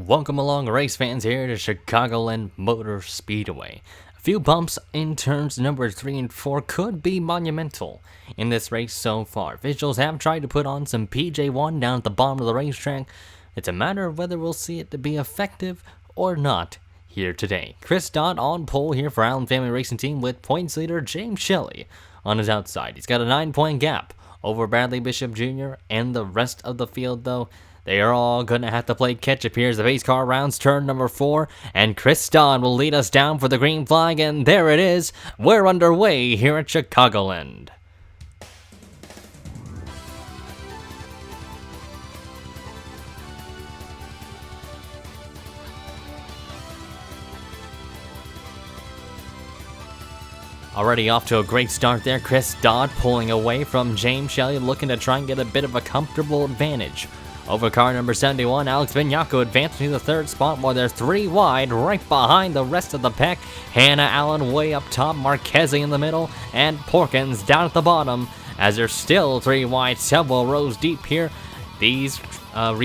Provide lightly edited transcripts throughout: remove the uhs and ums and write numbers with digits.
Welcome along, race fans, here to Chicagoland Motor Speedway. A few bumps in turns number 3 and 4 could be monumental in this race so far. Officials have tried to put on some PJ1 down at the bottom of the racetrack. It's a matter of whether we'll see it to be effective or not here today. Chris Dodd on pole here for Allen Family Racing Team with points leader James Shelly on his outside. He's got a 9-point gap over Bradley Bishop Jr. and the rest of the field, though. They are all going to have to play catch-up here as the pace car rounds turn number 4, and Chris Dodd will lead us down for the green flag, and there it is. We're underway here at Chicagoland. Already off to a great start there. Chris Dodd pulling away from James Shelly, looking to try and get a bit of a comfortable advantage over car number 71, Alex Benyacko advancing to the 3rd spot while they're 3 wide right behind the rest of the pack. Hannah Allen way up top, Marchese in the middle, and Porkins down at the bottom as they're still 3 wide, several rows deep here. These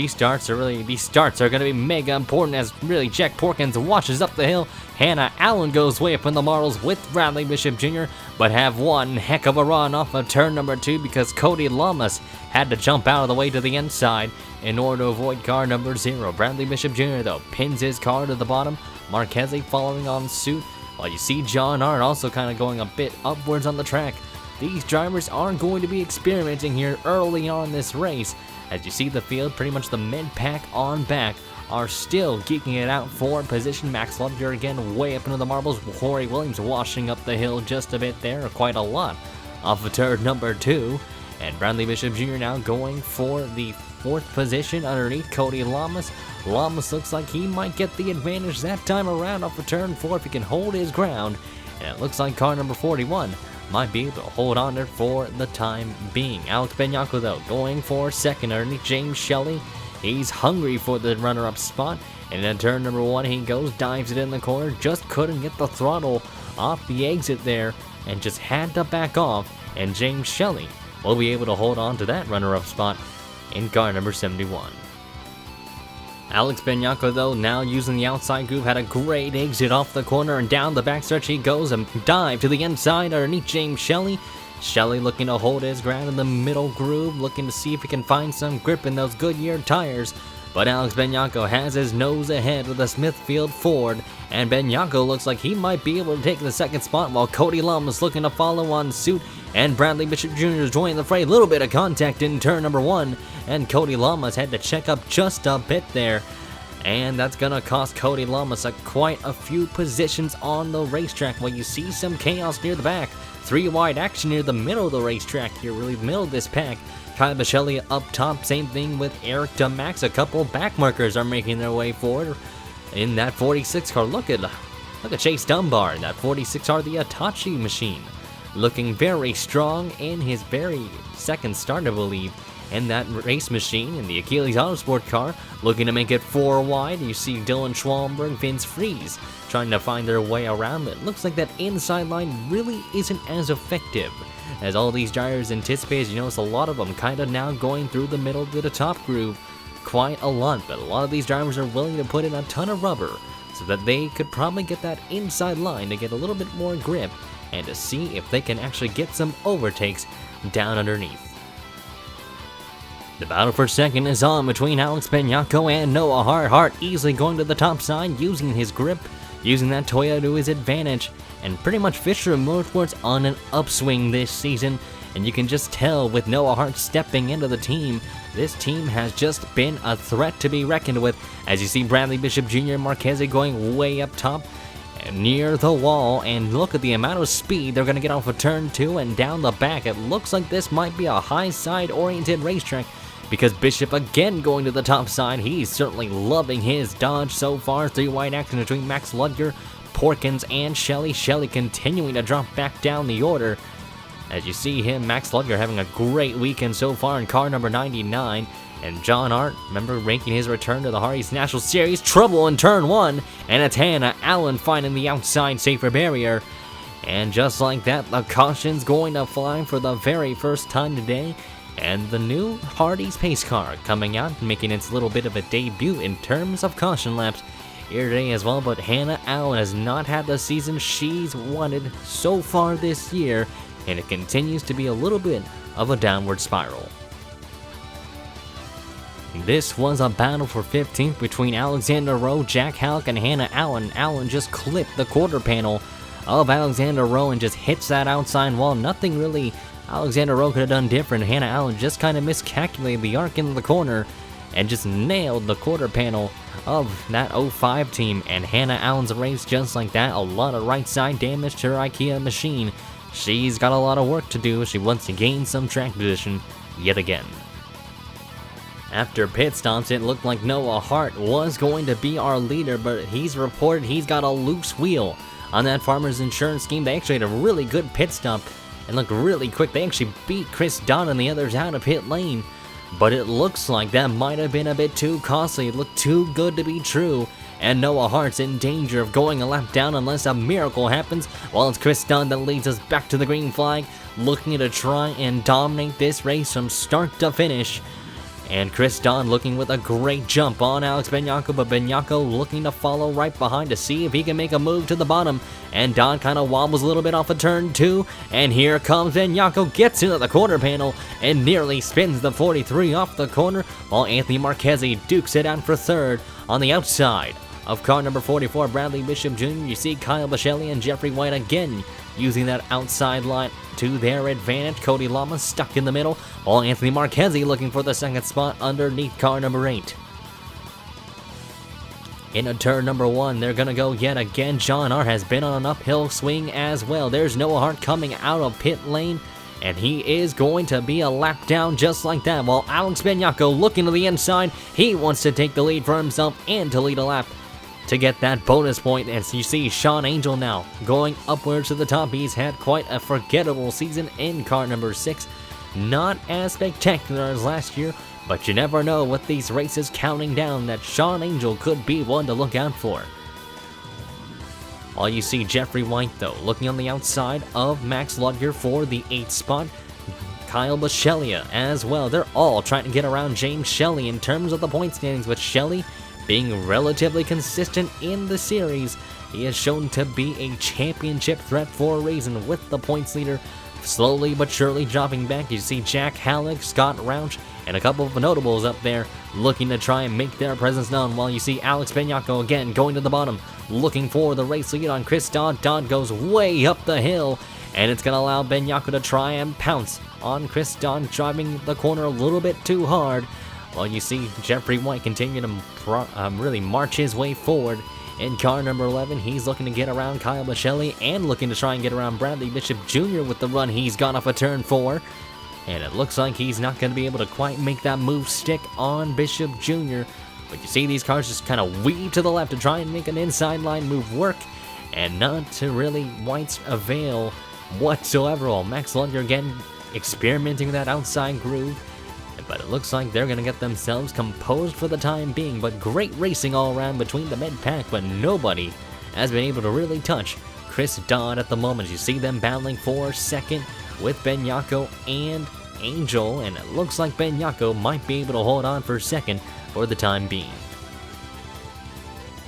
starts are going to be mega important as really Jack Porkins washes up the hill. Hannah Allen goes way up in the marbles with Bradley Bishop Jr., but have one heck of a run off of turn number 2 because Cody Lamas had to jump out of the way to the inside in order to avoid car number 0. Bradley Bishop Jr., though, pins his car to the bottom. Marchese following on suit, while you see John Art also kind of going a bit upwards on the track. These drivers are going to be experimenting here early on this race. As you see the field, pretty much the mid-pack on back are still geeking it out for position. Max Ludger again way up into the marbles. Corey Williams washing up the hill just a bit there, quite a lot, off of turn number 2. And Bradley Bishop Jr. now going for the 4th position underneath Cody Lamas. Lamas looks like he might get the advantage that time around off of turn 4 if he can hold his ground. And it looks like car number 41 might be able to hold on it for the time being. Alex Benyacko, though, going for 2nd underneath James Shelly. He's hungry for the runner-up spot. And then turn number 1 he goes, dives it in the corner, just couldn't get the throttle off the exit there and just had to back off. And James Shelly will be able to hold on to that runner-up spot in car number 71. Alex Benyacko, though, now using the outside groove, had a great exit off the corner, and down the backstretch he goes and dive to the inside underneath James Shelly. Shelly looking to hold his ground in the middle groove, looking to see if he can find some grip in those Goodyear tires. But Alex Benyacko has his nose ahead with a Smithfield Ford, and Benyacko looks like he might be able to take the 2nd spot while Cody Lum is looking to follow on suit, and Bradley Bishop Jr. is joining the fray. A little bit of contact in turn number 1, and Cody Lamas had to check up just a bit there. And that's going to cost Cody Lamas quite a few positions on the racetrack. While you see some chaos near the back, 3 wide action near the middle of the racetrack here, really the middle of this pack. Kyle Basaglia up top, same thing with Eric DeMax. A couple back markers are making their way forward in that 46 car. Look at Chase Dunbar in that 46 car, the Hitachi machine. Looking very strong in his very 2nd start, I believe. And that race machine in the Achilles Autosport car looking to make it 4 wide. You see Dylan Schwalmberg, Vince Fries trying to find their way around it. Looks like that inside line really isn't as effective as all these drivers anticipate. As you notice, a lot of them kind of now going through the middle to the top groove quite a lot. But a lot of these drivers are willing to put in a ton of rubber so that they could probably get that inside line to get a little bit more grip and to see if they can actually get some overtakes down underneath. The battle for 2nd is on between Alex Benyacko and Noah Hart. Hart easily going to the top side, using his grip, using that Toyota to his advantage, and pretty much Fisher Motorsports on an upswing this season. And you can just tell with Noah Hart stepping into the team, this team has just been a threat to be reckoned with. As you see Bradley Bishop Jr. and Marchese going way up top near the wall, and look at the amount of speed they're going to get off of turn 2 and down the back. It looks like this might be a high side oriented racetrack, because Bishop again going to the top side. He's certainly loving his dodge so far. 3 wide action between Max Ludger, Porkins, and Shelly. Shelly continuing to drop back down the order. As you see him, Max Ludger having a great weekend so far in car number 99. And John Art, remember, making his return to the Hardee's National Series. Trouble in turn 1. And it's Hannah Allen finding the outside safer barrier. And just like that, the caution's going to fly for the very first time today. And the new Hardee's pace car coming out, making its little bit of a debut in terms of caution laps here today as well. But Hannah Allen has not had the season she's wanted so far this year, and it continues to be a little bit of a downward spiral. This was a battle for 15th between Alexander Rowe, Jack Halleck, and Hannah Allen. Allen just clipped the quarter panel of Alexander Rowe and just hits that outside wall. Nothing really Alexander Rowe could have done different. Hannah Allen just kind of miscalculated the arc into the corner and just nailed the quarter panel of that 05 team. And Hannah Allen's race just like that. A lot of right side damage to her IKEA machine. She's got a lot of work to do. She wants to gain some track position yet again. After pit stops, it looked like Noah Hart was going to be our leader, but he's reported he's got a loose wheel on that Farmers Insurance scheme. They actually had a really good pit stop and looked really quick. They actually beat Chris Dodd and the others out of pit lane, but it looks like that might have been a bit too costly. It looked too good to be true, and Noah Hart's in danger of going a lap down unless a miracle happens. While it's Chris Dodd that leads us back to the green flag, looking to try and dominate this race from start to finish. And Chris Dodd looking with a great jump on Alex Benyacko, but Benyacko looking to follow right behind to see if he can make a move to the bottom. And Dodd kind of wobbles a little bit off of turn 2, and here comes Benyacko, gets into the quarter panel and nearly spins the 43 off the corner, while Anthony Marchese dukes it out for third. On the outside of car number 44, Bradley Bishop Jr., you see Kyle Basaglia and Jeffrey White again using that outside line to their advantage. Cody Lama stuck in the middle, while Anthony Marchese looking for the second spot underneath car number 8. Into turn number 1, they're gonna go yet again. John R has been on an uphill swing as well. There's Noah Hart coming out of pit lane, and he is going to be a lap down just like that, while Alex Benyacko looking to the inside. He wants to take the lead for himself and to lead a lap to get that bonus point. As you see Sean Angel now going upwards to the top. He's had quite a forgettable season in car number 6. Not as spectacular as last year, but you never know with these races counting down that Sean Angel could be one to look out for. All you see Jeffrey White though looking on the outside of Max Ludger for the 8th spot. Kyle Basaglia as well. They're all trying to get around James Shelly in terms of the point standings, with Shelly being relatively consistent in the series. He has shown to be a championship threat for a reason, with the points leader slowly but surely dropping back. You see Jack Halleck, Scott Rouch, and a couple of notables up there looking to try and make their presence known, while you see Alex Benyacko again going to the bottom, looking for the race lead on Chris Dodd. Dodd goes way up the hill, and it's going to allow Benyacko to try and pounce on Chris Dodd, driving the corner a little bit too hard. While you see Jeffrey White continue to really march his way forward in car number 11. He's looking to get around Kyle Basaglia and looking to try and get around Bradley Bishop Jr. with the run he's got off of turn 4. And it looks like he's not going to be able to quite make that move stick on Bishop Jr. But you see these cars just kind of weave to the left to try and make an inside line move work, and not to really White's avail whatsoever. While Max Ludger again experimenting with that outside groove. But it looks like they're going to get themselves composed for the time being. But great racing all around between the mid-pack, but nobody has been able to really touch Chris Dodd at the moment. You see them battling for second with Benyacko and Angel, and it looks like Benyacko might be able to hold on for second for the time being.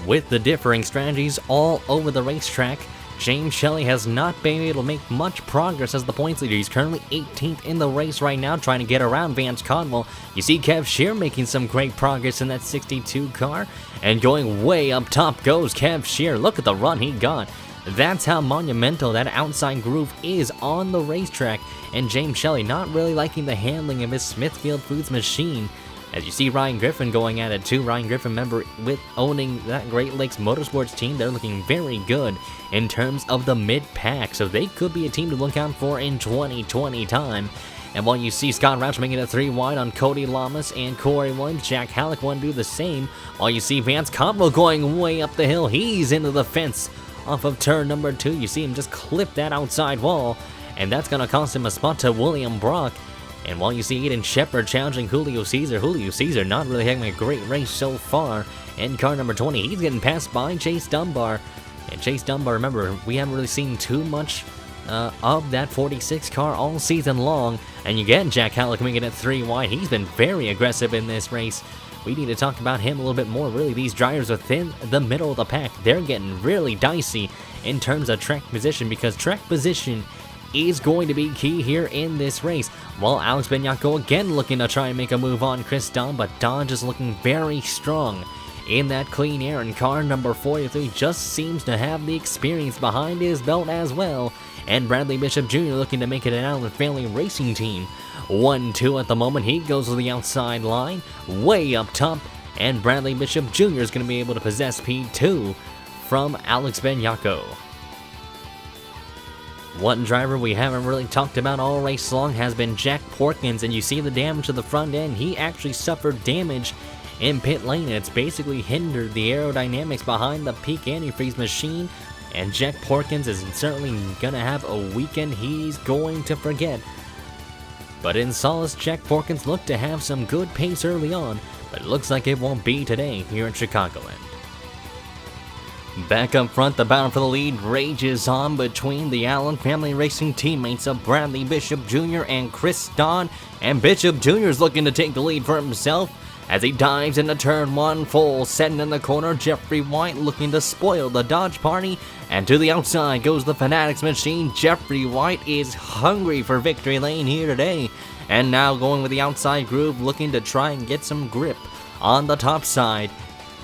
With the differing strategies all over the racetrack, James Shelly has not been able to make much progress as the points leader. He's currently 18th in the race right now, trying to get around Vance Conwell. You see Kev Shear making some great progress in that 62 car, and going way up top goes Kev Shear. Look at the run he got. That's how monumental that outside groove is on the racetrack, and James Shelly not really liking the handling of his Smithfield Foods machine. As you see Ryan Griffin going at it too. Ryan Griffin, member with owning that Great Lakes Motorsports team, they're looking very good in terms of the mid-pack, so they could be a team to look out for in 2020 time. And while you see Scott Rouch making it 3 wide on Cody Lamas and Corey Williams, Jack Halleck want to do the same. While you see Vance Conwell going way up the hill, he's into the fence off of turn number 2. You see him just clip that outside wall, and that's going to cost him a spot to William Brock. And while you see Aiden Shepard challenging Julio Cesar not really having a great race so far in car number 20. He's getting passed by Chase Dunbar. And Chase Dunbar, remember, we haven't really seen too much of that 46 car all season long. And you get Jack Halleck coming in at 3 wide. He's been very aggressive in this race. We need to talk about him a little bit more. Really, these drivers within the middle of the pack, they're getting really dicey in terms of track position, because track position is going to be key here in this race. While Alex Benyacko again looking to try and make a move on Chris Don, but Don just looking very strong in that clean air, and car number 43 just seems to have the experience behind his belt as well. And Bradley Bishop Jr. looking to make it an Allen family racing team. 1-2 at the moment. He goes to the outside line, way up top, and Bradley Bishop Jr. is going to be able to possess P2 from Alex Benyacko. One driver we haven't really talked about all race long has been Jack Porkins, and you see the damage to the front end. He actually suffered damage in pit lane, and it's basically hindered the aerodynamics behind the peak antifreeze machine, and Jack Porkins is certainly going to have a weekend he's going to forget. But in solace, Jack Porkins looked to have some good pace early on, but it looks like it won't be today here in Chicagoland. Back up front, the battle for the lead rages on between the Allen family racing teammates of Bradley Bishop Jr. and Chris Don, and Bishop Jr. is looking to take the lead for himself as he dives into turn 1 full, setting in the corner. Jeffrey White looking to spoil the Dodge party, and to the outside goes the Fanatics machine. Jeffrey White is hungry for victory lane here today, and now going with the outside groove, looking to try and get some grip on the top side.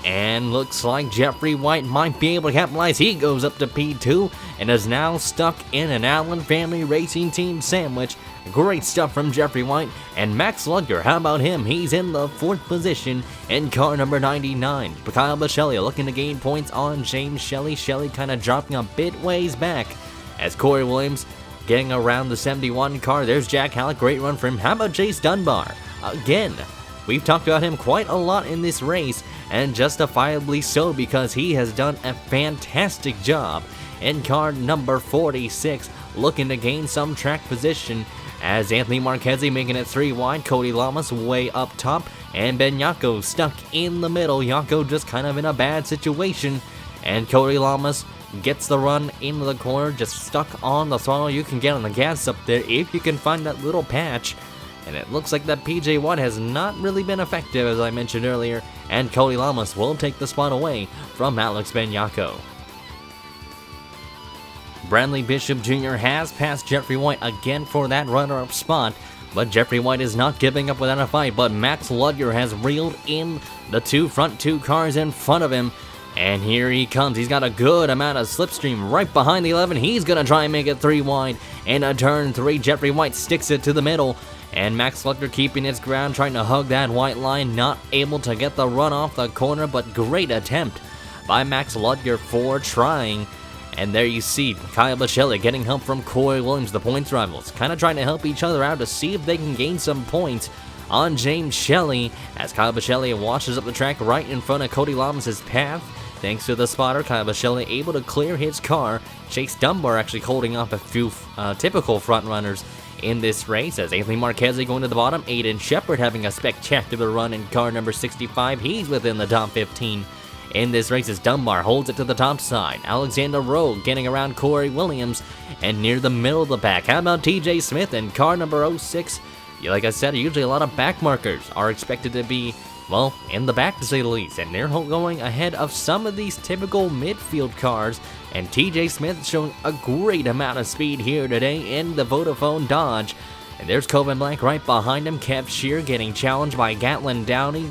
And looks like Jeffrey White might be able to capitalize. He goes up to P2 and is now stuck in an Allen family racing team sandwich. Great stuff from Jeffrey White. And Max Ludger, how about him? He's in the 4th position in car number 99. Kyle Basaglia looking to gain points on James Shelly. Shelly kind of dropping a bit ways back as Corey Williams getting around the 71 car. There's Jack Halleck, great run for him. How about Chase Dunbar? Again, we've talked about him quite a lot in this race, and justifiably so, because he has done a fantastic job in car number 46, looking to gain some track position, as Anthony Marquez making it 3 wide, Cody Lamas way up top, and Benyacko stuck in the middle. Yako just kind of in a bad situation, and Cody Lamas gets the run into the corner, just stuck on the throttle. You can get on the gas up there if you can find that little patch. And it looks like that PJ1 has not really been effective, as I mentioned earlier, and Cody Lamas will take the spot away from Alex Benyacko. Bradley Bishop Jr. has passed Jeffrey White again for that runner-up spot, but Jeffrey White is not giving up without a fight. But Max Ludger has reeled in the front two cars in front of him, and here he comes. He's got a good amount of slipstream right behind the 11. He's going to try and make it 3 wide. In a turn 3, Jeffrey White sticks it to the middle, and Max Ludger keeping his ground, trying to hug that white line, not able to get the run off the corner, but great attempt by Max Ludger for trying. And there you see Kyle Basaglia getting help from Corey Williams, the points rivals, kind of trying to help each other out to see if they can gain some points on James Shelly, as Kyle Basaglia washes up the track right in front of Cody Lamas' path. Thanks to the spotter, Kyle Basaglia able to clear his car. Chase Dunbar actually holding off a few typical front runners in this race, as Anthony Marquez going to the bottom. Aiden Shepard having a spectacular run in car number 65. He's within the top 15 in this race as Dunbar holds it to the top side. Alexander Rowe getting around Corey Williams and near the middle of the pack. How about TJ Smith in car number 06? Like I said, usually a lot of back markers are expected to be, well, in the back to say the least, and they're going ahead of some of these typical midfield cars. And TJ Smith showing a great amount of speed here today in the Vodafone Dodge. And there's Coben Black right behind him. Kev Shear getting challenged by Gatlin Downey,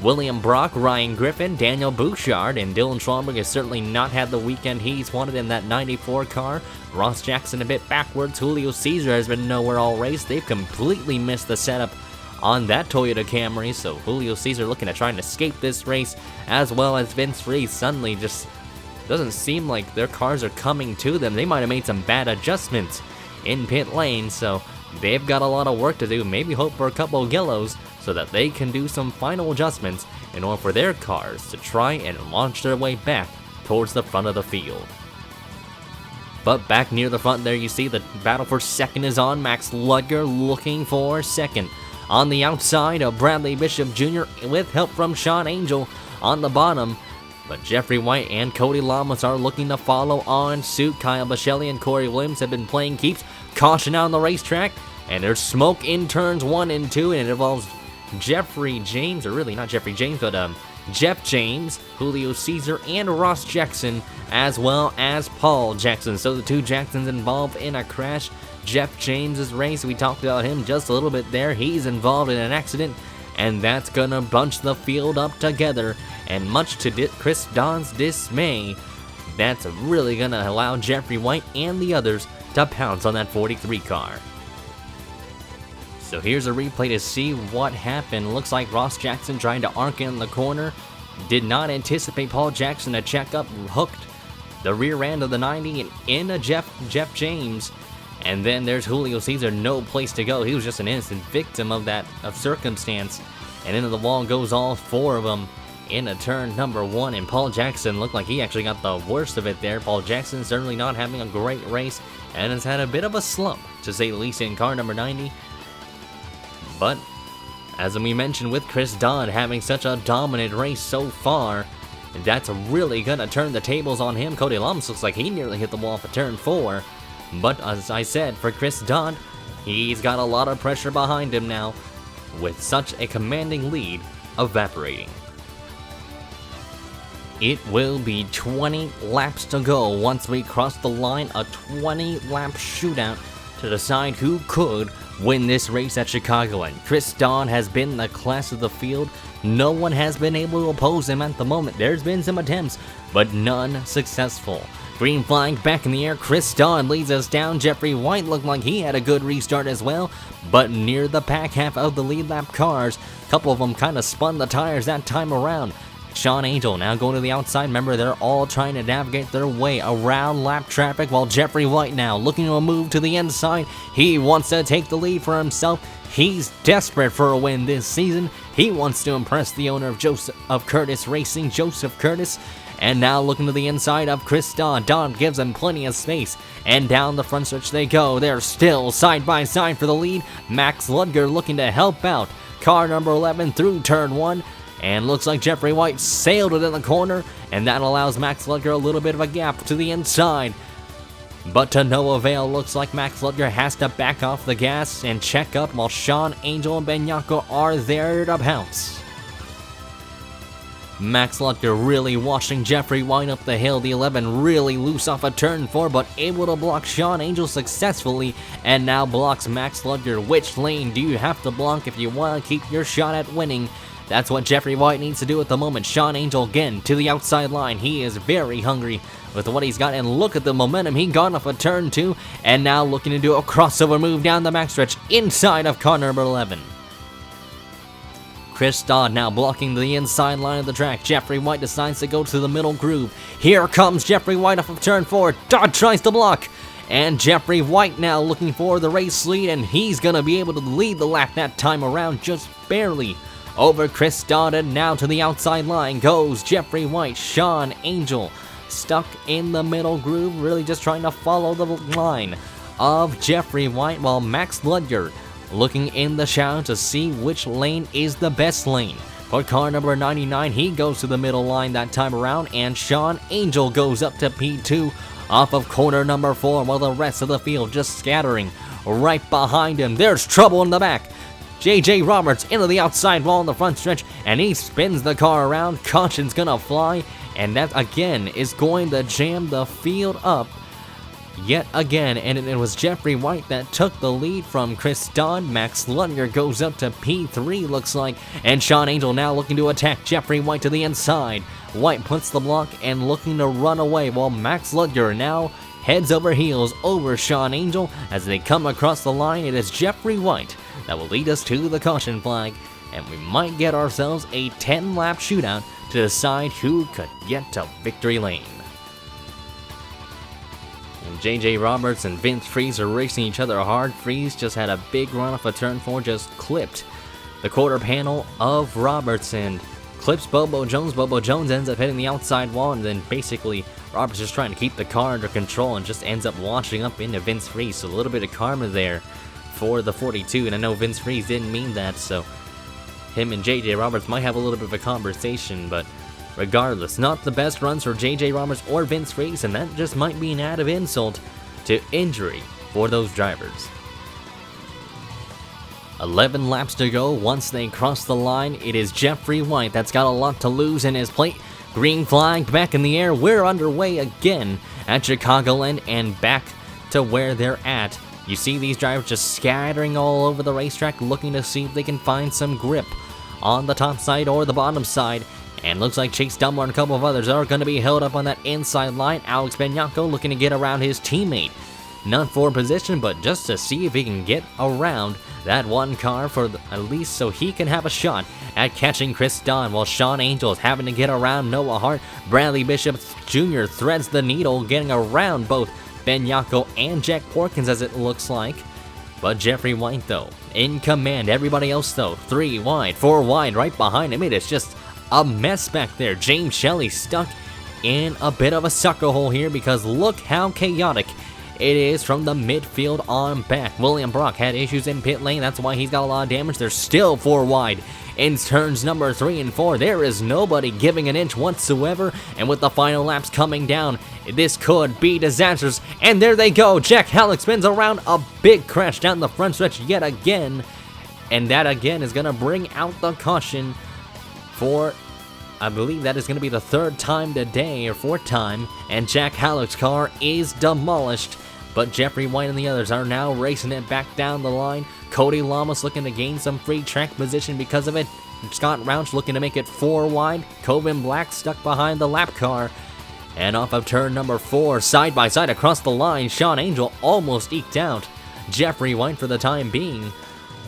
William Brock, Ryan Griffin, Daniel Bouchard, and Dylan Schwalberg has certainly not had the weekend he's wanted in that 94 car. Ross Jackson a bit backwards. Julio Caesar has been nowhere all race. They've completely missed the setup on that Toyota Camry, so Julio Caesar looking to try and escape this race, as well as Vince Reese. Suddenly just doesn't seem like their cars are coming to them. They might have made some bad adjustments in pit lane, so they've got a lot of work to do. Maybe hope for a couple of yellows so that they can do some final adjustments in order for their cars to try and launch their way back towards the front of the field. But back near the front there, you see the battle for second is on. Max Ludger looking for second. On the outside of Bradley Bishop Jr. with help from Sean Angel on the bottom. But Jeffrey White and Cody Lamas are looking to follow on suit. Kyle Basaglia and Corey Williams have been playing keeps. Caution out on the racetrack. And there's smoke in turns 1 and 2. And it involves Jeffrey James, or really not Jeffrey James, but Jeff James, Julio Caesar, and Ross Jackson, as well as Paul Jackson. So the 2 Jacksons involved in a crash. Jeff James's race, we talked about him just a little bit there. He's involved in an accident, and that's gonna bunch the field up together. And much to Chris Don's dismay, that's really gonna allow Jeffrey White and the others to pounce on that 43 car. So here's a replay to see what happened. Looks like Ross Jackson trying to arc in the corner. Did not anticipate Paul Jackson to check up, hooked the rear end of the 90 and into Jeff James. And then there's Julio Caesar, no place to go. He was just an innocent victim of that circumstance. And into the wall goes all 4 of them into turn number 1. And Paul Jackson looked like he actually got the worst of it there. Paul Jackson certainly not having a great race and has had a bit of a slump, to say the least, in car number 90. But as we mentioned, with Chris Dodd having such a dominant race so far, that's really gonna turn the tables on him. Cody Lamas looks like he nearly hit the wall for turn 4. But as I said, for Chris Dodd, he's got a lot of pressure behind him now, with such a commanding lead evaporating. It will be 20 laps to go once we cross the line, a 20-lap shootout to decide who could win this race at Chicagoland. Chris Dodd has been the class of the field. No one has been able to oppose him at the moment. There's been some attempts, but none successful. Green flag back in the air. Chris Dodd leads us down. Jeffrey White looked like he had a good restart as well, but near the back half of the lead lap cars, a couple of them kind of spun the tires that time around. Sean Angel now going to the outside. Remember, they're all trying to navigate their way around lap traffic, while Jeffrey White now looking to move to the inside. He wants to take the lead for himself. He's desperate for a win this season. He wants to impress the owner of Curtis Racing, Joseph Curtis. And now looking to the inside of Chris Dodd. Dodd gives him plenty of space. And down the front stretch they go. They're still side by side for the lead. Max Ludger looking to help out car number 11 through turn 1. And looks like Jeffrey White sailed it in the corner. And that allows Max Ludger a little bit of a gap to the inside. But to no avail. Looks like Max Ludger has to back off the gas and check up, while Sean Angel and Benyacko are there to pounce. Max Ludger really washing Jeffrey White up the hill. The 11 really loose off of turn 4, but able to block Sean Angel successfully, and now blocks Max Ludger. Which lane do you have to block if you want to keep your shot at winning? That's what Jeffrey White needs to do at the moment. Sean Angel again to the outside line. He is very hungry with what he's got, and look at the momentum he got off of turn 2, and now looking to do a crossover move down the backstretch inside of car number 11. Chris Dodd now blocking the inside line of the track. Jeffrey White decides to go to the middle groove. Here comes Jeffrey White off of turn 4. Dodd tries to block. And Jeffrey White now looking for the race lead, and he's going to be able to lead the lap that time around, just barely over Chris Dodd. And now to the outside line goes Jeffrey White. Sean Angel stuck in the middle groove, really just trying to follow the line of Jeffrey White, while Max Ludger looking in the shadow to see which lane is the best lane. For car number 99, he goes to the middle line that time around, and Sean Angel goes up to P2 off of corner number 4, while the rest of the field just scattering right behind him. There's trouble in the back. JJ Roberts into the outside wall in the front stretch, and he spins the car around. Caution's gonna fly, and that again is going to jam the field up yet again, and it was Jeffrey White that took the lead from Chris Dodd. Max Ludger goes up to P3, looks like, and Sean Angel now looking to attack Jeffrey White to the inside. White puts the block and looking to run away, while Max Ludger now heads over heels over Sean Angel. As they come across the line, it is Jeffrey White that will lead us to the caution flag, and we might get ourselves a 10-lap shootout to decide who could get to victory lane. And JJ Roberts and Vince Freeze are racing each other hard. Freeze just had a big run off of turn 4, just clipped the quarter panel of Roberts and clips Bobo Jones. Bobo Jones ends up hitting the outside wall, and then basically Roberts just trying to keep the car under control and just ends up washing up into Vince Freeze. So a little bit of karma there for the 42, and I know Vince Freeze didn't mean that, so him and JJ Roberts might have a little bit of a conversation, but Regardless, not the best runs for JJ Roberts or Vince Reese, and that just might be an added insult to injury for those drivers. 11 laps to go. Once they cross the line, it is Jeffrey White that's got a lot to lose in his plate. Green flag back in the air. We're underway again at Chicagoland and back to where they're at. You see these drivers just scattering all over the racetrack, looking to see if they can find some grip on the top side or the bottom side. And looks like Chase Dunbar and a couple of others are going to be held up on that inside line. Alex Benyacko looking to get around his teammate. Not for position, but just to see if he can get around that one car at least so he can have a shot at catching Chris Dodd, while Sean Angel is having to get around Noah Hart. Bradley Bishop Jr. threads the needle, getting around both Benyacko and Jack Porkins as it looks like. But Jeffrey White, though, in command. Everybody else, though, 3 wide, 4 wide, right behind him. It is just a mess back there. James Shelly stuck in a bit of a sucker hole here because look how chaotic it is from the midfield on back. William Brock had issues in pit lane. That's why he's got a lot of damage. There's still 4 wide in turns number 3 and 4. There is nobody giving an inch whatsoever. And with the final laps coming down, this could be disastrous. And there they go. Jack Halleck spins around a big crash down the front stretch yet again. And that again is going to bring out the caution for, I believe that is going to be the 3rd time today, or 4th time, and Jack Halleck's car is demolished. But Jeffrey White and the others are now racing it back down the line. Cody Lamas looking to gain some free track position because of it. Scott Roush looking to make it 4 wide. Coven Black stuck behind the lap car. And off of turn number 4, side by side across the line, Sean Angel almost eked out Jeffrey White for the time being.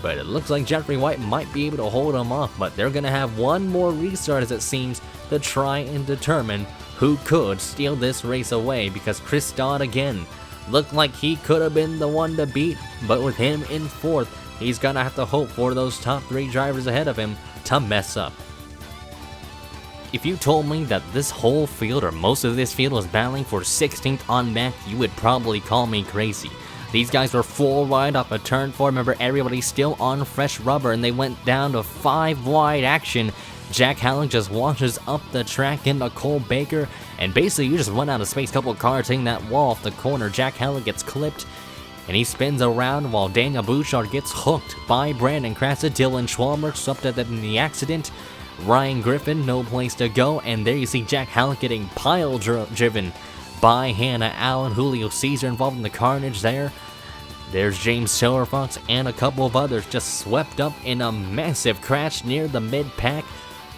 But it looks like Jeffrey White might be able to hold him off, but they're going to have one more restart as it seems to try and determine who could steal this race away, because Chris Dodd again looked like he could have been the one to beat, but with him in 4th, he's going to have to hope for those top 3 drivers ahead of him to mess up. If you told me that this whole field, or most of this field, was battling for 16th on back, you would probably call me crazy. These guys were 4 wide off a turn 4. Remember, everybody's still on fresh rubber, and they went down to 5 wide action. Jack Halleck just washes up the track into Cole Baker, and basically you just run out of space. Couple of cars hitting that wall off the corner. Jack Halleck gets clipped, and he spins around while Daniel Bouchard gets hooked by Brandon Krasa. Dylan Schwalmer swept at in the accident. Ryan Griffin, no place to go, and there you see Jack Halleck getting pile driven by Hannah Allen. Julio Caesar involved in the carnage there. There's James Silverfox and a couple of others just swept up in a massive crash near the mid-pack.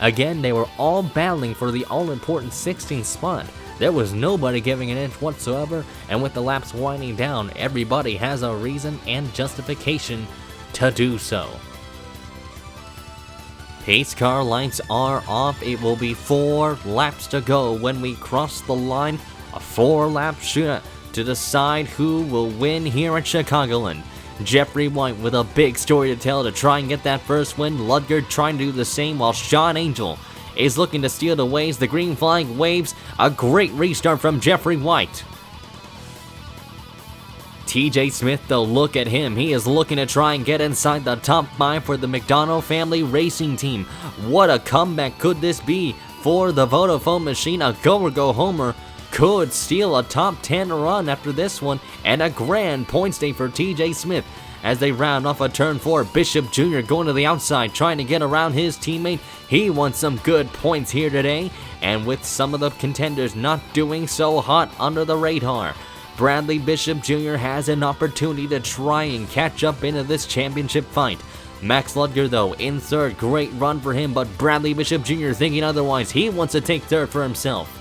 Again, they were all battling for the all-important 16th spot. There was nobody giving an inch whatsoever, and with the laps winding down, everybody has a reason and justification to do so. Pace car lights are off. It will be 4 laps to go when we cross the line. A 4-lap shootout to decide who will win here at Chicagoland. Jeffrey White with a big story to tell to try and get that first win. Ludgard trying to do the same, while Sean Angel is looking to steal the waves. The green flag waves. A great restart from Jeffrey White. TJ Smith, though, look at him. He is looking to try and get inside the top 5 for the McDonough family racing team. What a comeback could this be for the Vodafone machine? A go-or-go homer could steal a top 10 run after this one, and a grand points day for TJ Smith as they round off a turn 4. Bishop Jr. going to the outside, trying to get around his teammate. He wants some good points here today, and with some of the contenders not doing so hot under the radar, Bradley Bishop Jr. has an opportunity to try and catch up into this championship fight. Max Ludger, though, in 3rd. Great run for him, but Bradley Bishop Jr. thinking otherwise. He wants to take 3rd for himself.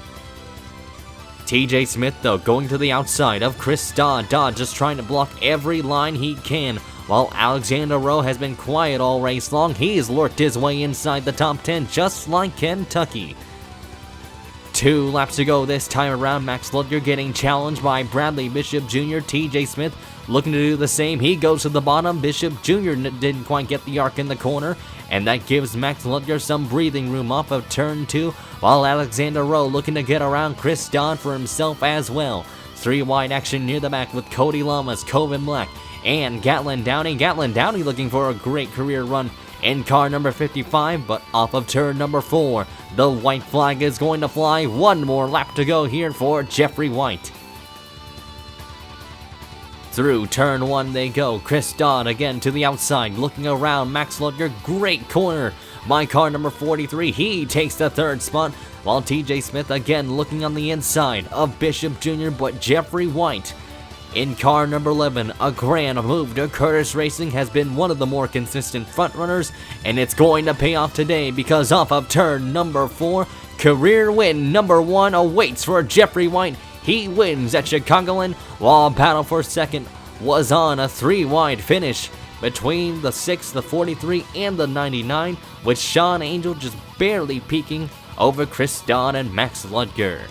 TJ Smith, though, going to the outside of Chris Dodd. Dodd just trying to block every line he can, while Alexander Rowe has been quiet all race long. He's lurked his way inside the top 10, just like Kentucky. 2 laps to go this time around. Max Ludger getting challenged by Bradley Bishop Jr. TJ Smith looking to do the same. He goes to the bottom. Bishop Jr. didn't quite get the arc in the corner, and that gives Max Ludger some breathing room off of turn 2, while Alexander Rowe looking to get around Chris Dodd for himself as well. 3 wide action near the back with Cody Lamas, Coven Black, and Gatlin Downey. Gatlin Downey looking for a great career run in car number 55, but off of turn number 4, the white flag is going to fly. One more lap to go here for Jeffrey White. Through turn 1 they go. Chris Dodd again to the outside, looking around. Max Ludger, great corner by car number 43. He takes the 3rd spot, while TJ Smith again looking on the inside of Bishop Jr., but Jeffrey White in car number 11, a grand move to Curtis Racing, has been one of the more consistent front runners, and it's going to pay off today because off of turn number 4, career win number 1 awaits for Jeffrey White. He wins at Chicagoland, while battle for second was on a 3-wide finish between the 6, the 43, and the 99, with Sean Angel just barely peeking over Chris Dodd and Max Ludger.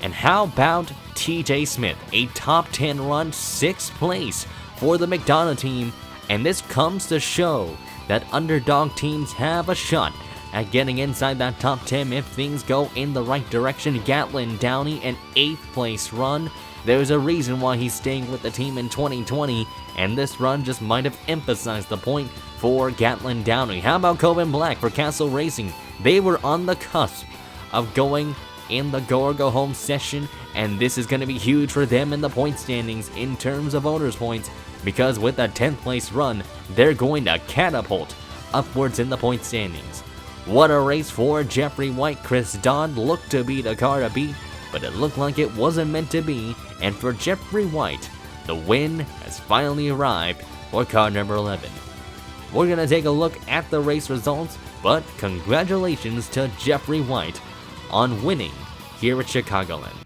And how about TJ Smith, a top 10 run, 6th place for the McDonough team, and this comes to show that underdog teams have a shot at getting inside that top 10 if things go in the right direction. Gatlin Downey, an 8th place run. There's a reason why he's staying with the team in 2020, and this run just might have emphasized the point for Gatlin Downey. How about Coben Black for Castle Racing? They were on the cusp of going in the go or go home session, and this is going to be huge for them in the point standings in terms of owners points, because with a 10th place run, they're going to catapult upwards in the point standings. What a race for Jeffrey White. Chris Dodd looked to be the car to beat, but it looked like it wasn't meant to be, and for Jeffrey White, the win has finally arrived for car number 11. We're going to take a look at the race results, but congratulations to Jeffrey White on winning here at Chicagoland.